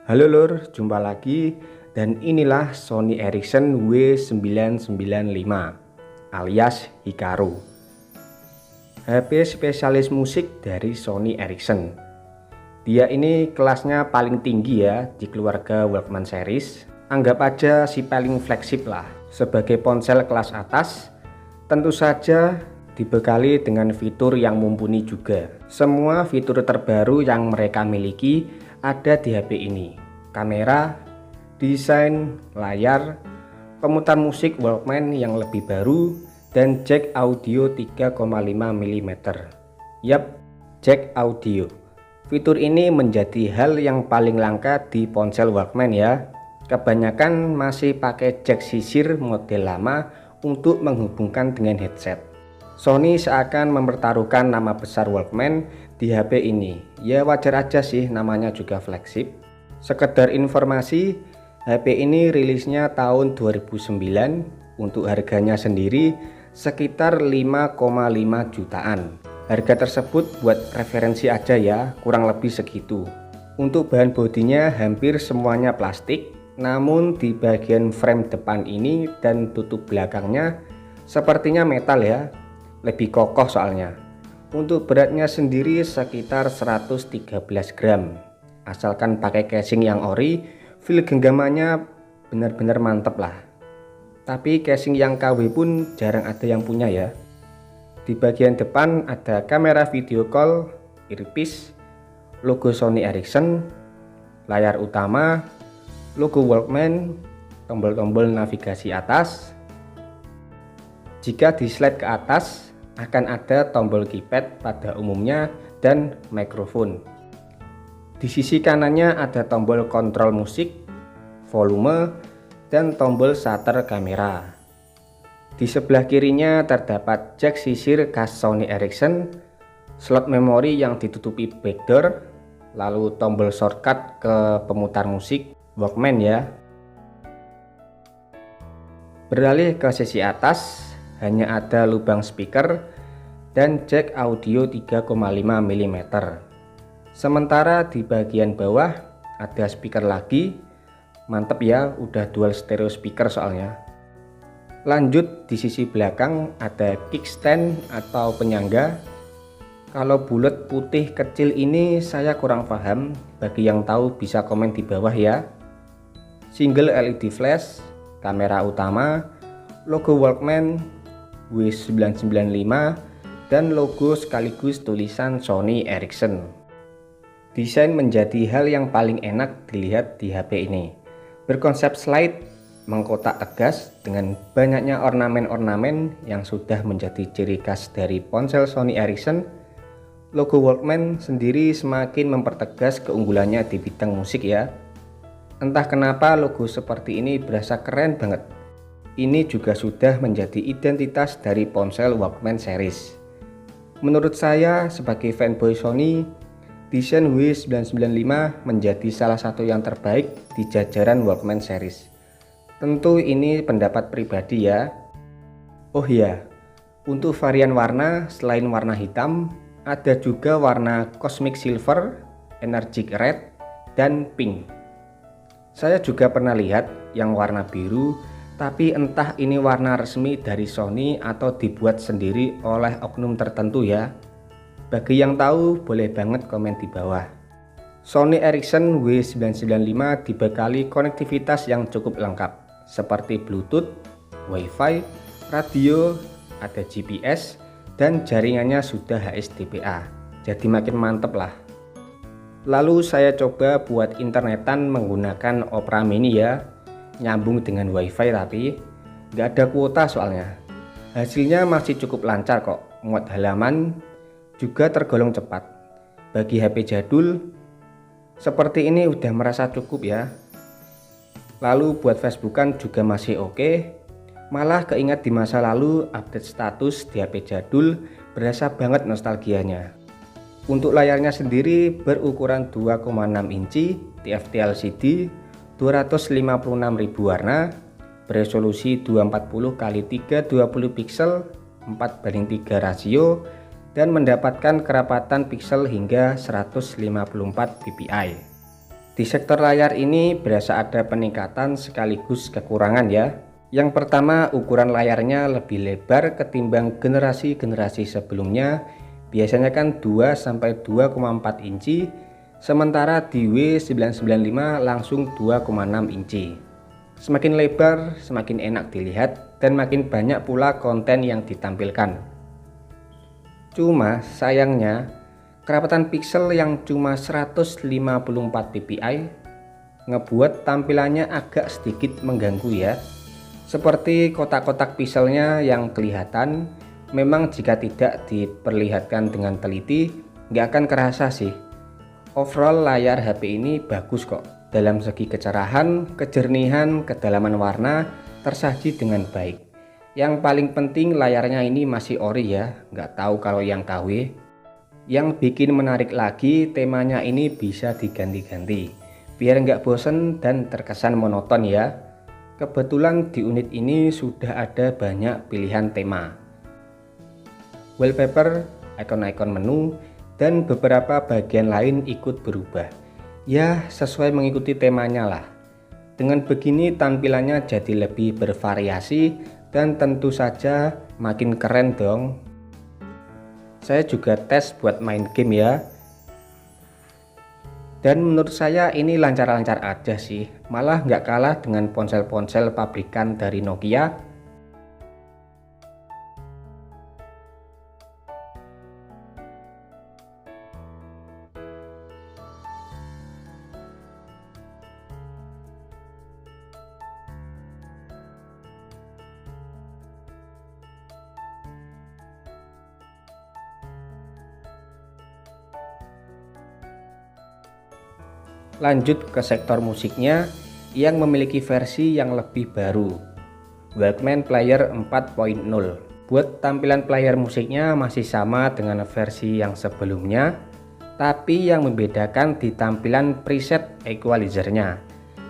Halo lur, jumpa lagi dan inilah Sony Ericsson W995 alias Hikaru, HP spesialis musik dari Sony Ericsson. Dia ini kelasnya paling tinggi ya di keluarga Walkman series. Anggap aja si paling flagship lah. Sebagai ponsel kelas atas, tentu saja dibekali dengan fitur yang mumpuni juga. Semua fitur terbaru yang mereka miliki ada di HP ini. Kamera, desain, layar, pemutar musik Walkman yang lebih baru, dan jack audio 3,5 mm. Yap, jack audio. Fitur ini menjadi hal yang paling langka di ponsel Walkman ya. Kebanyakan masih pakai jack sisir model lama untuk menghubungkan dengan headset. Sony seakan mempertaruhkan nama besar Walkman di HP ini. Ya wajar aja sih, namanya juga flagship. Sekedar informasi, HP ini rilisnya tahun 2009. Untuk harganya sendiri sekitar 5,5 jutaan. Harga tersebut buat referensi aja ya, kurang lebih segitu. Untuk bahan bodinya hampir semuanya plastik, namun di bagian frame depan ini dan tutup belakangnya sepertinya metal ya, lebih kokoh soalnya. Untuk beratnya sendiri sekitar 113 gram. Asalkan pakai casing yang ori, feel genggamannya benar-benar mantep lah. Tapi casing yang KW pun jarang ada yang punya ya. Di bagian depan ada kamera video call, earpiece, logo Sony Ericsson, layar utama, logo Walkman, tombol-tombol navigasi atas. Jika di slide ke atas akan ada tombol keypad pada umumnya dan mikrofon. Di sisi kanannya ada tombol kontrol musik, volume, dan tombol shutter kamera. Di sebelah kirinya terdapat jack sisir khas Sony Ericsson, slot memori yang ditutupi backdoor, lalu tombol shortcut ke pemutar musik Walkman ya. Beralih ke sisi atas, hanya ada lubang speaker dan jack audio 3,5 mm. Sementara di bagian bawah ada speaker lagi. Mantep ya, udah dual stereo speaker soalnya. Lanjut di sisi belakang ada kickstand atau penyangga. Kalau bulat putih kecil ini saya kurang paham, bagi yang tahu bisa komen di bawah ya. Single LED flash, kamera utama, logo Walkman W995 dan logo sekaligus tulisan Sony Ericsson. Desain menjadi hal yang paling enak dilihat di HP ini. Berkonsep slide, mengkotak tegas dengan banyaknya ornamen-ornamen yang sudah menjadi ciri khas dari ponsel Sony Ericsson. Logo Walkman sendiri semakin mempertegas keunggulannya di bidang musik ya. Entah kenapa logo seperti ini berasa keren banget. Ini juga sudah menjadi identitas dari ponsel Walkman series. Menurut saya sebagai fanboy Sony, desain W995 menjadi salah satu yang terbaik di jajaran Walkman series. Tentu ini pendapat pribadi ya. Oh ya, untuk varian warna selain warna hitam, ada juga warna Cosmic Silver, Energic Red, dan Pink. Saya juga pernah lihat yang warna biru, tapi entah ini warna resmi dari Sony atau dibuat sendiri oleh oknum tertentu ya. Bagi yang tahu boleh banget komen di bawah. Sony Ericsson W995 dibekali konektivitas yang cukup lengkap seperti Bluetooth, Wi-Fi, radio, ada GPS, dan jaringannya sudah HSDPA. Jadi makin mantep lah. Lalu saya coba buat internetan menggunakan Opera Mini ya, nyambung dengan Wi-Fi tapi nggak ada kuota soalnya. Hasilnya masih cukup lancar kok, muat halaman juga tergolong cepat. Bagi HP jadul seperti ini udah merasa cukup ya. Lalu buat Facebookan juga masih oke. Malah keingat di masa lalu update status di HP jadul, berasa banget nostalgianya. Untuk layarnya sendiri berukuran 2,6 inci TFT LCD, 256.000 warna, beresolusi 240x320 pixel, 4:3 rasio, dan mendapatkan kerapatan pixel hingga 154 ppi. Di sektor layar ini berasa ada peningkatan sekaligus kekurangan ya. Yang pertama, ukuran layarnya lebih lebar ketimbang generasi-generasi sebelumnya. Biasanya kan 2-2,4 inci, sementara di W995 langsung 2,6 inci. Semakin lebar, semakin enak dilihat dan makin banyak pula konten yang ditampilkan. Cuma sayangnya kerapatan piksel yang cuma 154 ppi ngebuat tampilannya agak sedikit mengganggu ya. Seperti kotak-kotak pikselnya yang kelihatan, memang jika tidak diperlihatkan dengan teliti nggak akan kerasa sih. Overall layar HP ini bagus kok. Dalam segi kecerahan, kejernihan, kedalaman warna tersaji dengan baik. Yang paling penting layarnya ini masih ori ya, nggak tahu kalau yang KW. Yang bikin menarik lagi, temanya ini bisa diganti-ganti biar nggak bosen dan terkesan monoton ya. Kebetulan di unit ini sudah ada banyak pilihan tema, wallpaper, ikon-ikon menu, dan beberapa bagian lain ikut berubah ya, sesuai mengikuti temanya lah. Dengan begini tampilannya jadi lebih bervariasi dan tentu saja makin keren dong. Saya juga tes buat main game ya, dan menurut saya ini lancar-lancar aja sih, malah nggak kalah dengan ponsel-ponsel pabrikan dari Nokia. Lanjut ke sektor musiknya yang memiliki versi yang lebih baru, Walkman Player 4.0. Buat tampilan player musiknya masih sama dengan versi yang sebelumnya, tapi yang membedakan di tampilan preset equalizernya.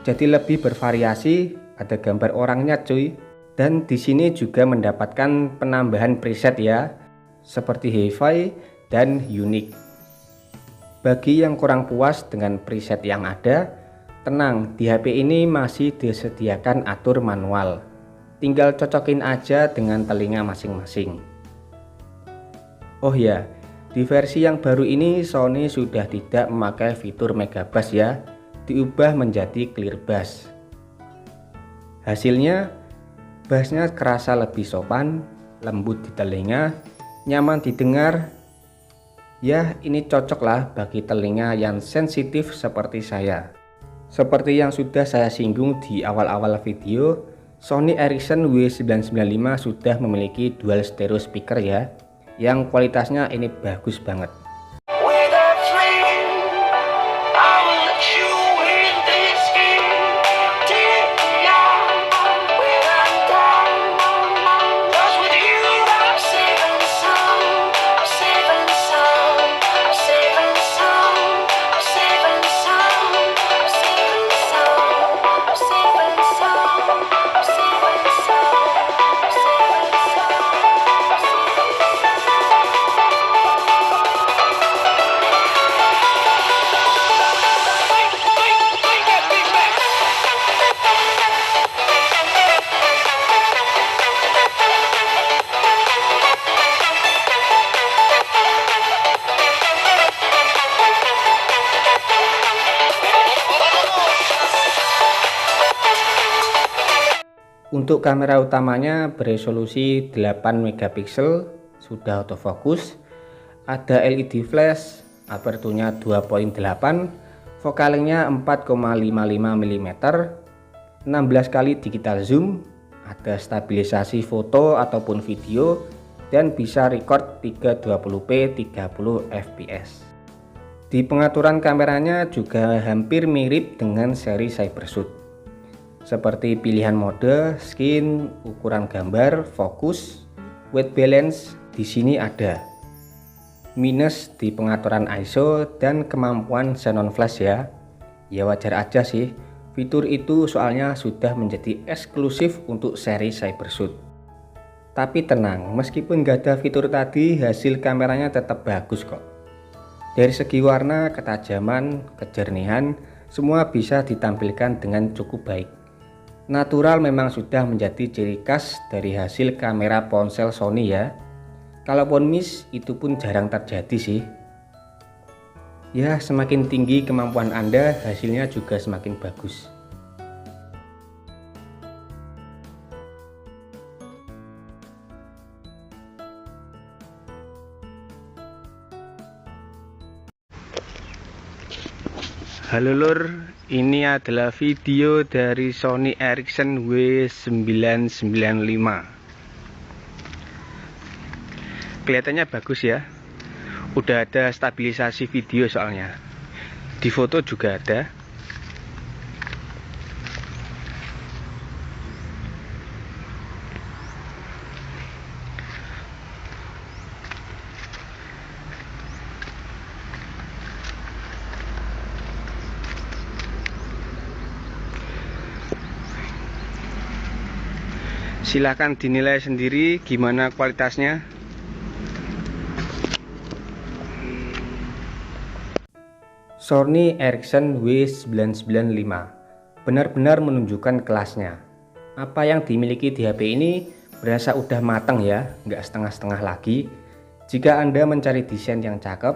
Jadi lebih bervariasi, ada gambar orangnya cuy. Dan di sini juga mendapatkan penambahan preset ya, seperti hi-fi dan unique. Bagi yang kurang puas dengan preset yang ada, tenang, di HP ini masih disediakan atur manual. Tinggal cocokin aja dengan telinga masing-masing. Oh ya, di versi yang baru ini Sony sudah tidak memakai fitur mega bass ya, diubah menjadi clear bass. Hasilnya, bassnya kerasa lebih sopan, lembut di telinga, nyaman didengar. Ya, ini cocok lah bagi telinga yang sensitif seperti saya. Seperti yang sudah saya singgung di awal-awal video, Sony Ericsson W995 sudah memiliki dual stereo speaker ya, yang kualitasnya ini bagus banget. Untuk kamera utamanya beresolusi 8 megapiksel, sudah autofocus, ada LED flash, aperturnya 2.8, fokalnya 4,55 mm, 16 kali digital zoom, ada stabilisasi foto ataupun video, dan bisa record 320p 30 fps. Di pengaturan kameranya juga hampir mirip dengan seri Cybershoot. Seperti pilihan mode, skin, ukuran gambar, fokus, white balance di sini ada. Minus di pengaturan ISO dan kemampuan xenon flash ya. Ya wajar aja sih, fitur itu soalnya sudah menjadi eksklusif untuk seri Cybershoot. Tapi tenang, meskipun gak ada fitur tadi, hasil kameranya tetap bagus kok. Dari segi warna, ketajaman, kejernihan, semua bisa ditampilkan dengan cukup baik. Natural memang sudah menjadi ciri khas dari hasil kamera ponsel Sony ya. Kalaupun miss itu pun jarang terjadi sih. Ya, semakin tinggi kemampuan Anda, hasilnya juga semakin bagus. Halo lur, ini adalah video dari Sony Ericsson W995. Kelihatannya bagus ya. Udah ada stabilisasi video soalnya. Di foto juga ada. Silahkan dinilai sendiri gimana kualitasnya. Sony Ericsson W995 benar-benar menunjukkan kelasnya. Apa yang dimiliki di HP ini berasa udah matang ya, nggak setengah-setengah lagi. Jika Anda mencari desain yang cakep,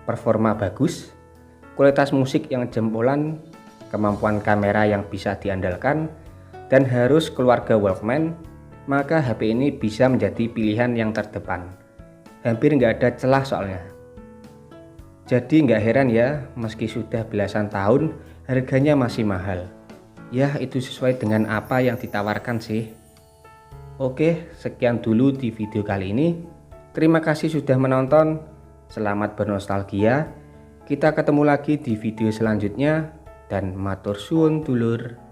performa bagus, kualitas musik yang jempolan, kemampuan kamera yang bisa diandalkan, dan harus keluarga Walkman, maka HP ini bisa menjadi pilihan yang terdepan. Hampir nggak ada celah soalnya. Jadi nggak heran ya, meski sudah belasan tahun, harganya masih mahal. Ya, itu sesuai dengan apa yang ditawarkan sih. Oke, sekian dulu di video kali ini. Terima kasih sudah menonton. Selamat bernostalgia. Kita ketemu lagi di video selanjutnya. Dan matur suwun dulur.